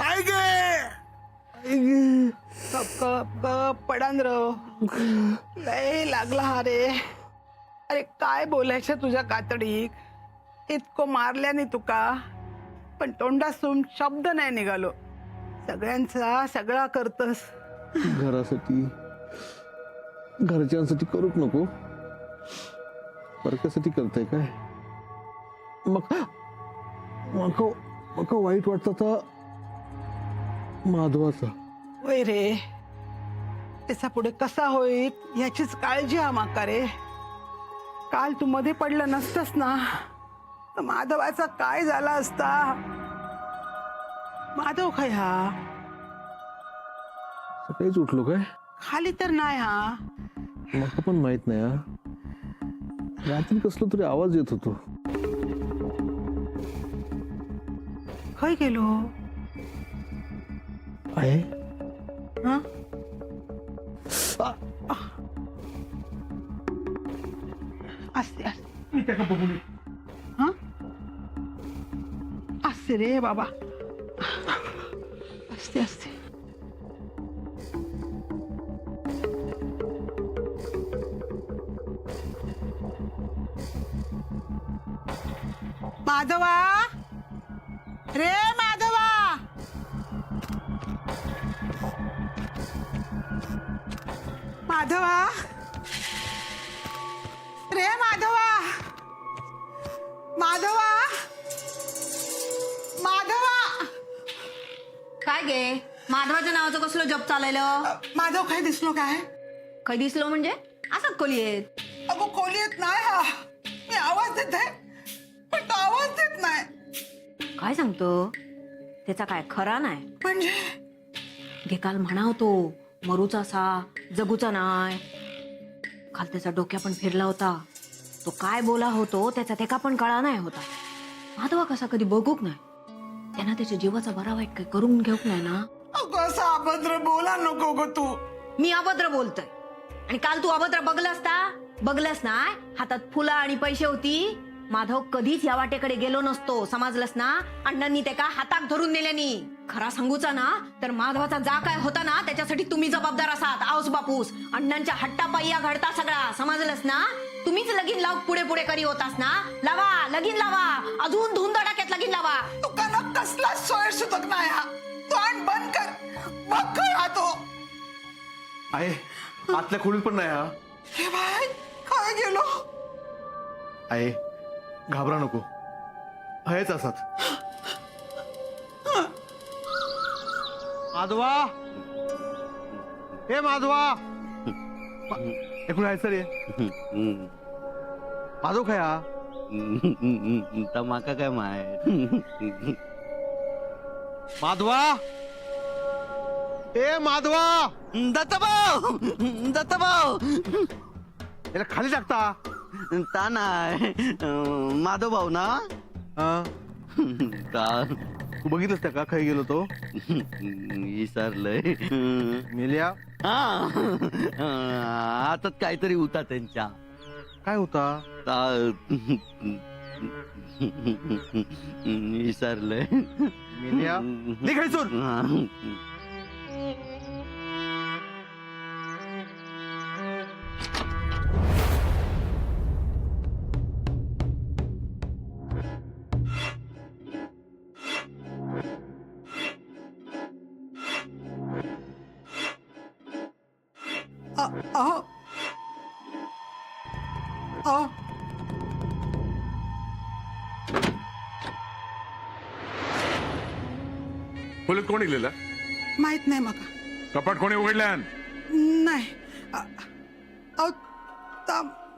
ऐक पडांद्र लय लागला हा रे. अरे काय बोलायचं तुझ्या कातडीक. इतकं मारल्याने तुका पण तोंडासून शब्द नाही निघालो. सगळ्यांचा सगळा करतस. घरासाठी घरच्यांसाठी करूच नको. परक्यासाठी करताय काय. मग मग वाईट वाटतं तर माधवाचा. होय रे, त्याचा पुढे कसा होईल याचीच काळजी हा माका रे. काल तू मध्ये पडला नसतस ना तर माधवाचा काय झाला असता. माधव काय हा सकाळीच उठलो काय. खाली तर नाही हा. मला पण माहित नाही हा. रात्री कसला तरी आवाज येत होतो. खय गेलो आहे हा. असते हा असते रे बाबा. असते असते. माधवा रे माधवा. माधवा रे माधवा. माधवा माधवा. काय गे माधवाच्या नावाचं कसलं जप चालायलं. माधव काय दिसलो काय. काही दिसलो म्हणजे असं खोली येत. अगो खोली येत नाही हा. मी आवाज देत आहे पण तो आवाज देत नाही. काय सांगतो त्याचा काय खरा नाही. म्हणजे घे काल म्हणाव तो मरूचा असा जगूचा नाय. काल त्याचा डोक्या पण फिरला होता. तो काय बोला होतो त्याचा तेका पण कळा नाही होता. माधवा कसा कधी बघूक नाही. त्यांना त्याच्या जीवाचा बरा वाईट काय करून घेऊक नाही ना. अगो असं अभद्र बोला नको गो तू. मी अभद्र बोलतोय आणि काल तू अभद्र बघलंस ना. हातात फुलं आणि पैसे होती. माधव कधीच या वाटेकडे गेलो नसतो समजलंस ना. अण्णांनी त्याका हातात धरून नेल्यानी. खरा सांगूचा ना तर माधवाचा जा काय होता ना त्याच्यासाठी तुम्ही जबाबदार असात. आऊस बापूस अण्णांच्या हट्टापाय्या घडता सगळा समजलंस ना. तुम्हीच लगीन लाव पुढे पुढे करी होतास ना. लावा लगीन लावा. अजून धुंदडाक्यात लगीन लावा. तुका ना कसला सोय सुतक नाही हा. तोंड बंद कर. बघ हा तो. आहे आतल्या खोलीत पण नाही हा. हे बाय काय गेलो. आहे घाबरा नको. आहेच असाच. माधवा हे माधवा. एकूण आहे सर ये. माधव काय हा. माका काय माहित. माधवा ए माधवा. दत्तभाऊ दत्तभाऊ याला खाली टाकता. ता नाही माधव भाऊ ना. हा. ता तू बघितलंस त्या का खाई गेलो तो. विसरलंय. मेल्या. हा आता काहीतरी होता त्यांच्या. काय होता. ता विसरलंय. मेल्या निघायचून. अहो अहो खोलीत कोण गेलेला. माहित नाही मका. कपाट कोणी उघडल्यान. नाही अहो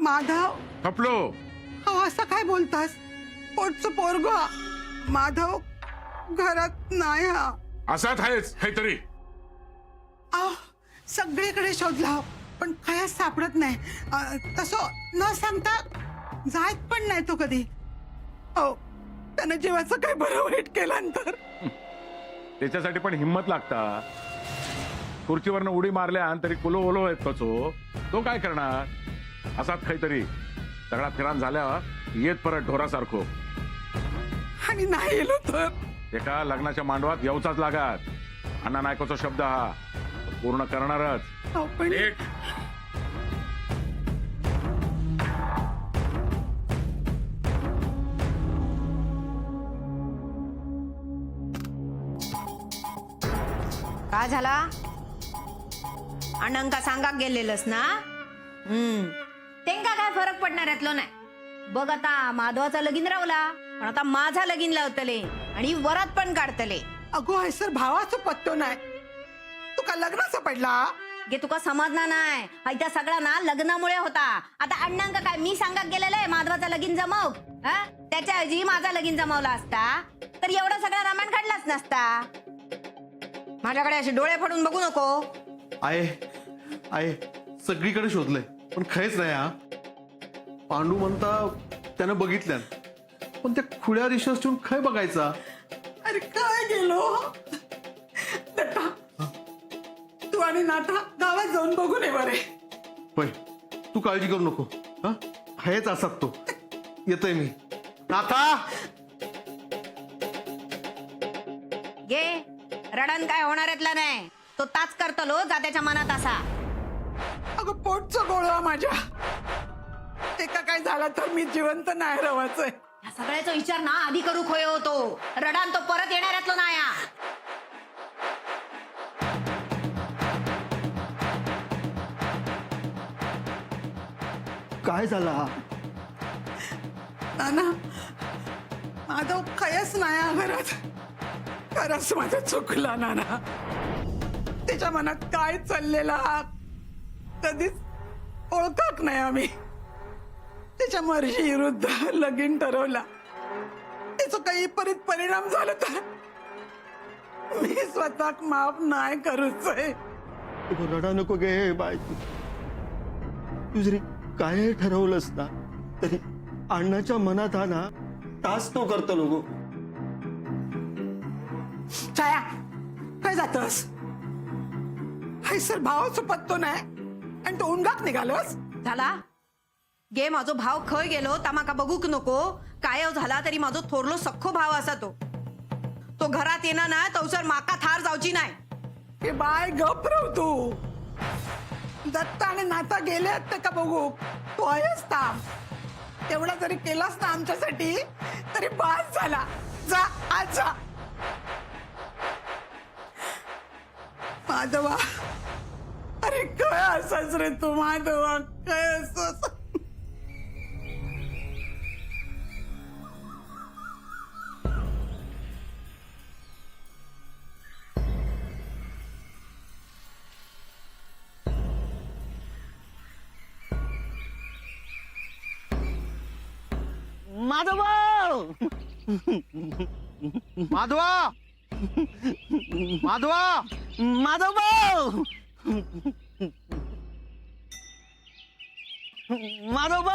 माधव. थपलो. अहो असं काय बोलतास. पोटचं पोरग माधव घरात नाही हा. असाच आहेच काहीतरी. अहो सगळीकडे शोधला पण काय सापडत नाही. तसं न सांगता जायत पण नाही तो कधी. अहो त्यानं जीवाचं काय बरं वाईट केल्यानंतर. त्याच्यासाठी पण हिंमत लागता. खुर्चीवरनं उडी मारल्या तरी कुलो ओलो आहेत तो काय करणार. असाच काहीतरी सगळा फिरान झाल्या येत परत ढोरासारखो. आणि नाही गेलो तर एका लग्नाच्या मांडवात येऊचाच लागात. अण्णा नायकोचा शब्द हा पूर्ण करणारच. अहो, पण नीट. का झाला अण्णांका सांगाक गेलेलंस ना. तेंका काय फरक पडणार यातलो नाही. बघ आता माधवाचा लगीन रावला, पण आता माझा लगीन लावतले आणि वरात पण काढतले. अगो हैसर भावाचा पत्तो नाही, तुका लग्नाचा पडला. गे तुका समजणार नाही. हा सगळा ना लग्नामुळे होता. आता अण्णांका काय मी सांगाक गेलेलं आहे माधवाचा लगीन जमव. त्याच्या ऐवजी माझा लगीन जमवला असता तर एवढा सगळा रामायण काढलाच नसता. माझ्याकडे असे डोळे फाडून बघू नको. आहे सगळीकडे शोधलंय पण खरंच नाही. हा पांडू म्हणता त्यानं बघितल्यान, पण त्या खुल्या रिशर्च ठेवून खय बघायचा. अरे काय गेलो नटा, तू आणि नाटा गावात जाऊन बघून ये बरे. होय, तू काळजी करू नको. हा हेच असत तो. येतोय मी. नाथा, गे रडण काय होणार यातला नाही. तो ताच करतलो जा त्याच्या मनात असा. अगं पोटचं गोळवा माझ्या. एका काय झाला तर मी जिवंत नाही रवायचंय. या सगळ्याचा विचार ना आधी करू खोय होतो. रडान तो परत येणार यातलो नाही. काय झाला? नाना, माधव खयच नाही घरात. खरंच माझं चुकला नाना. त्याच्या मनात काय चाललेला कधीच ओळखत नाही आम्ही. त्याच्या मर्जी विरुद्ध लगीन ठरवला. त्याचा काही विपरीत परिणाम झाला तर मी स्वतः माफ नाही करूच. रडा नको गे बाय. तू जरी काय ठरवलंस ना तरी अण्णाच्या मनात हा ना तास तो करतो लोगो. छाया, काय जातस? हैसर भावाचा पत्तो नाही आणि तो उंगाक निघालस. झाला गे माझो भाव खय गेलो तमाका बघूक नको. काय झाला तरी माझो थोरलो सख्खो भाव असा तो घरात येणार ना तवसर माका थार जाऊची नाही. हे बाय गप रव तू. दत्ता आणि नाता गेले ते का बघू. तू आहेस थांब. तेवढा जरी केलास ना आमच्यासाठी तरी बास झाला. जा आज जा. माधवा, अरे काय असंच रे तू माधवा, काय असंच. माधव, माधवा, माधवा, माधव, माधव,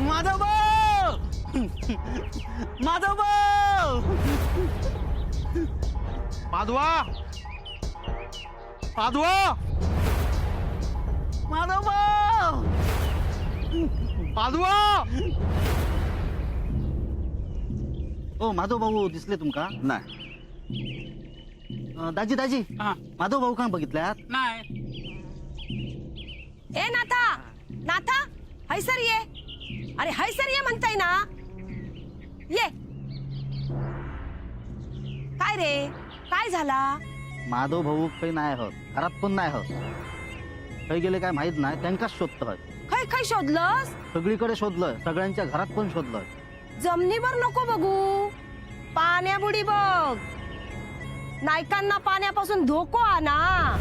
माधव, माधव, माधवा, माधवा, माधव, माधवा. ओ माधव भाऊ दिसले तुमका? नाही दाजी दाजी, माधव भाऊ का बघितल्यात? ए नाथा, नाथा, हैसर ये. अरे हैसर ये म्हणताय ना. ये. काय रे, काय झाला? माधव भाऊ काही नाही होत, घरात पण नाही होत. काही गेले काय माहित नाही, त्यांकाच शोधतोय. खय खय शोधलंस? सगळीकडे शोधलंय, सगळ्यांच्या घरात पण शोधलंय. जमिनीवर नको बघू, पाण्याबुडी बघ. नायकांना पाण्यापासून धोको आणा.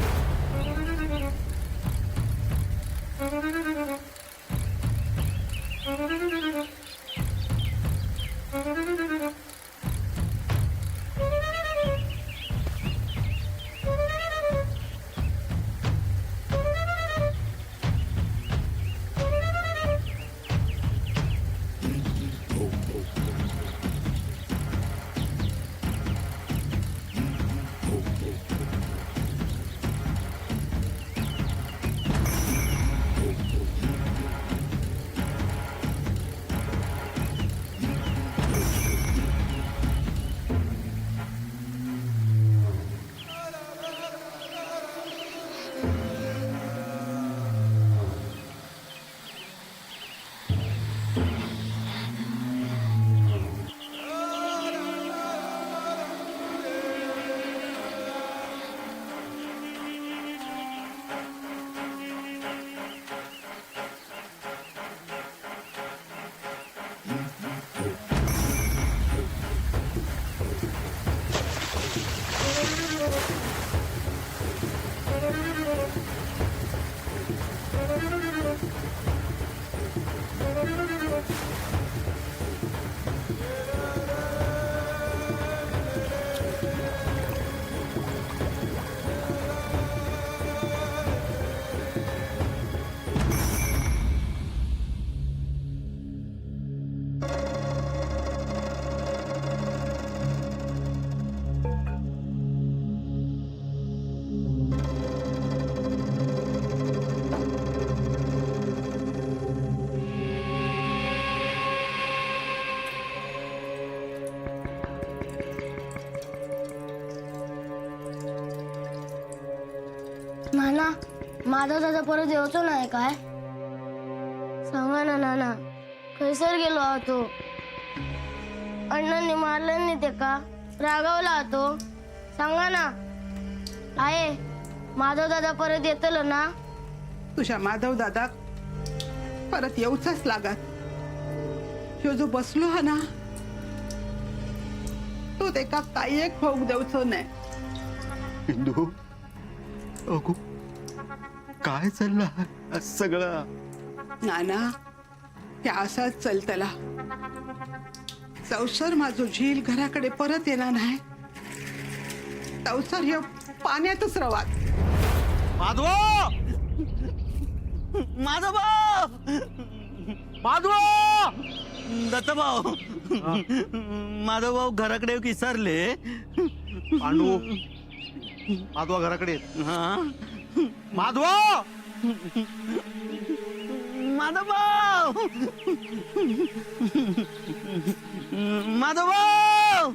नाना माझा दादा परत येवचो नाही काय सांगा ना नाना खैसर गेलो हा तो अण्णांनी मारलं नाही ते का रागावला हा तो सांगा ना आहे माधव दादा परत येतलो ना तुझ्या माधव दादा परत येऊचाच लागत ह्यो जो बसलो हा ना तो तेका काही एक होऊ देऊचो नाही इंदू अगो काय चाललं हा सगळं नाना हे असाच चलतला चौसर माझो झील घराकडे परत येणार नाही चौसर हे पाण्यातच रवात माधव माधव माधव दत्तभाऊ माधव भाऊ घराकडे विसरले पांडू माधवा घराकडे येत. हा माधव माधव भाऊ माधव भाऊ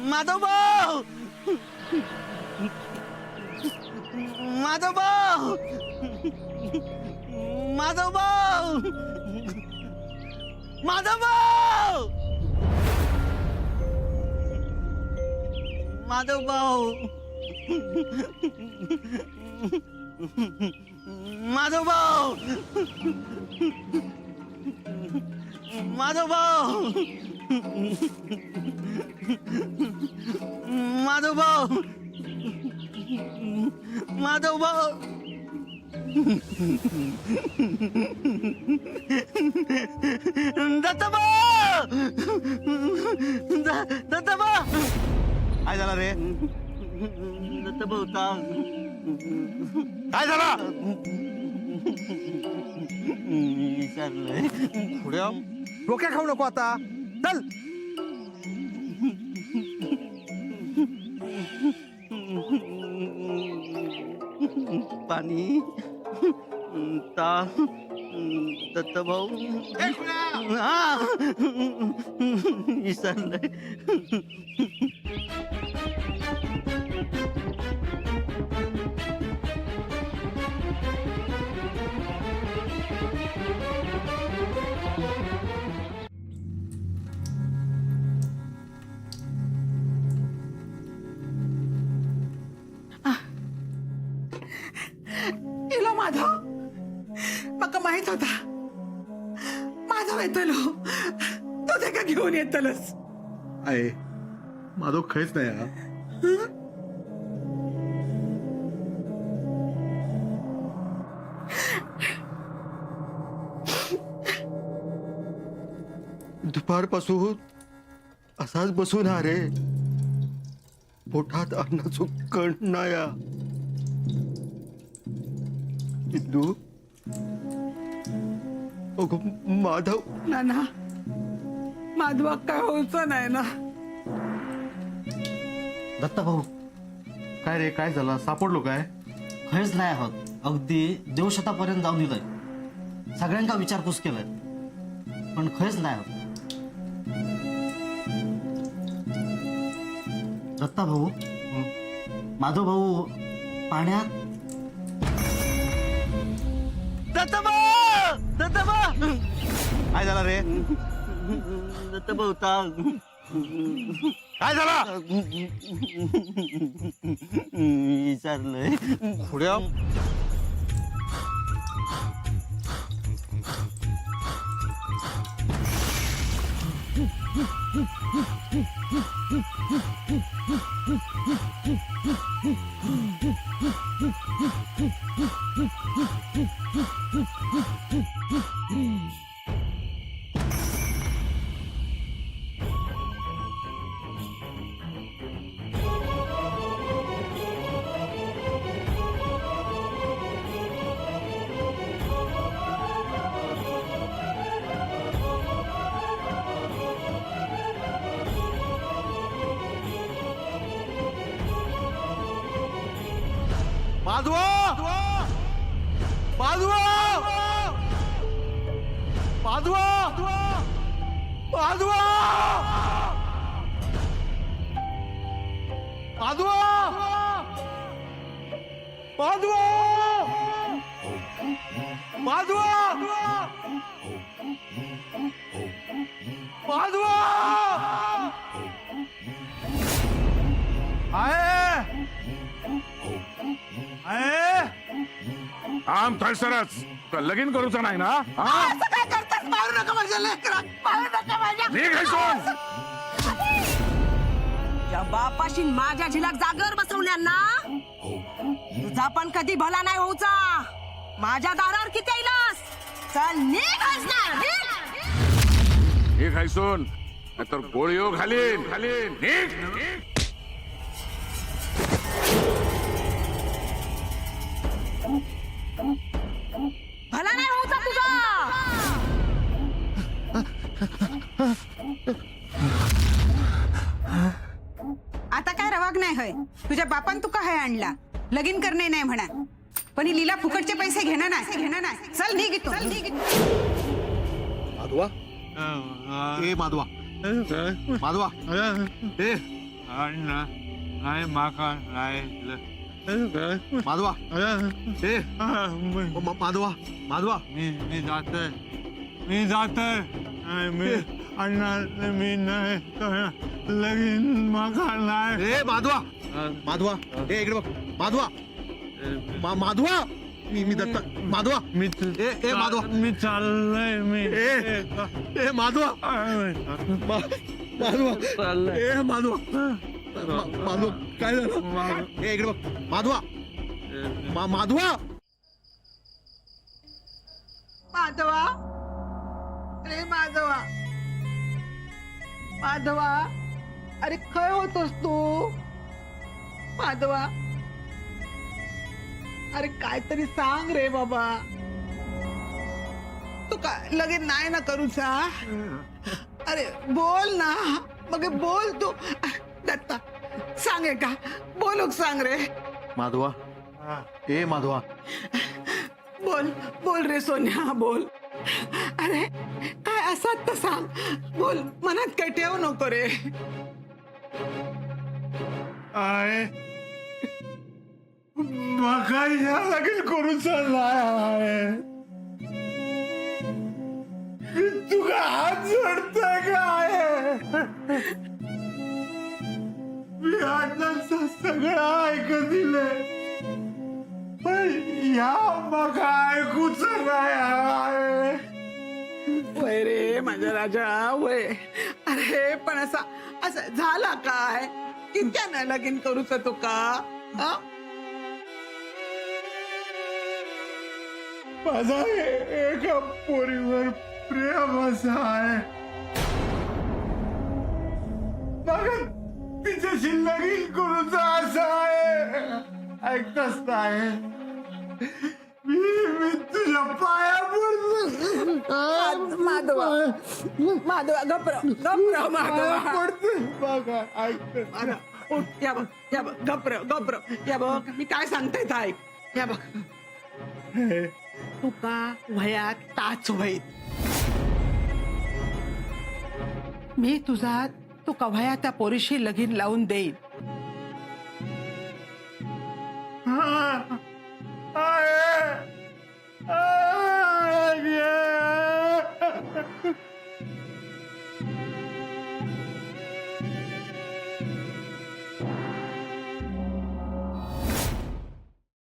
माधव भाऊ माधव भाऊ माधव भाऊ माधव भाऊ माधव भाऊ माधव भाऊ माधव भाऊ माधव भाऊ माधव भाऊ दत्तभाऊ दत्तभाऊ काय झालं रे दत्तभाऊ थांब काय झालं विसरलोय पुढे डोक्या खाऊ नको आता चल पाणी ता दत्तभाऊ हा विसरलोय इलो माधव मका माहित होता माधव येतलो तो तेका घेऊन येतलस आहे माधव खैच नाही हा दुपारपासून असाच बसून हा रे पोटात अन्नाचं कण नाया इंदू अगो माधव नाना माधवा काय होऊचं नाही ना दत्ता भाऊ काय रे काय झालं सापडलो काय खैच नाही आहोत अगदी देवशतापर्यंत जाऊन दिलंय सगळ्यांका विचारपूस केलाय पण खैच नाही आहोत दत्ता भाऊ माधव भाऊ पाण्यात दत्तभाऊ दत्तभाऊ काय झालं रे दत्तभाऊ थांब काय झालं विसरलोय पुढे माधव माधव माधव माधव माधव माधवा माधवा माधवा आम थैसरच लगीन करूचं नाही ना हा? असं काय करतात? मारू नका माझ्या लेकराला, मारू नका माझ्या. निघ इथून. या बापाशी माझ्या झिलाक जागेवर बसवल्या ना तुझा पण कधी भला नाही होऊचा. माझ्या दारावर किती येईलस? चल निघ ना, निघ. निघ हैसून नाहीतर गोळीओ घालीन घालीन निघ. भला नाही होऊचा तुझा. आता काय रवाग नाही होय. तुझ्या बापान तुका हाय आणला, लगीन करणे नाही म्हणा, पण ही लीला फुकटचे पैसे घेणं नाही. चल निघ इथून. माधवा ए माधवा माधवा ए नाही माका नाही माधवा ए माधवा माधवा मी जातोय मी अण्णा मी नाही लगीन माका नाही ए माधवा माधवा ए इकडे बघ माधवा माधवा मी दत्ता माधवा मी ए माधवा मी चाललोय मी ए माधवा माधवा ए माधवा माधवा काय झालं ए इकडे बघ माधवा माधवा माधवा, अरे माधवा, माधवा, अरे काय होतोस तू? माधवा, अरे काहीतरी सांग रे बाबा. तू का लगेच नाही ना करूचा? अरे बोल ना, मग बोल तू. दत्ता सांगे का? बोलूक सांग रे. माधवा ए माधवा बोल बोल रे सोन्या, बोल. अरे काय असत तर सांग, बोल. मनात काही ठेवू नको रे. आहे माका या लगीन करून चाललाय. मी तुका हात जोडतोय काय? मी अण्णांचं सगळं ऐकत दिलंय, पण या माका ऐकूच नाही. वय रे माझा राजा, वय. अरे पण असा असं झाला काय? कित्यानं लगीन करूच तुका? हा? माझा एका पोरीवर प्रेम असा आहे, बघा तिच्याशी लगीन करूच असं आहे. ऐकतच नाही. मी तुझ्या पाया माधवा, माधवा गप्र माधवा. पडते बघा ऐकत माधवा, उठ. या बघ गप्र. या बघ मी काय सांगते ते ऐक. या बघ तुका वयात टाच होईत. मी तुझा तुका वया त्या पोरीशी लगीन लावून देईन.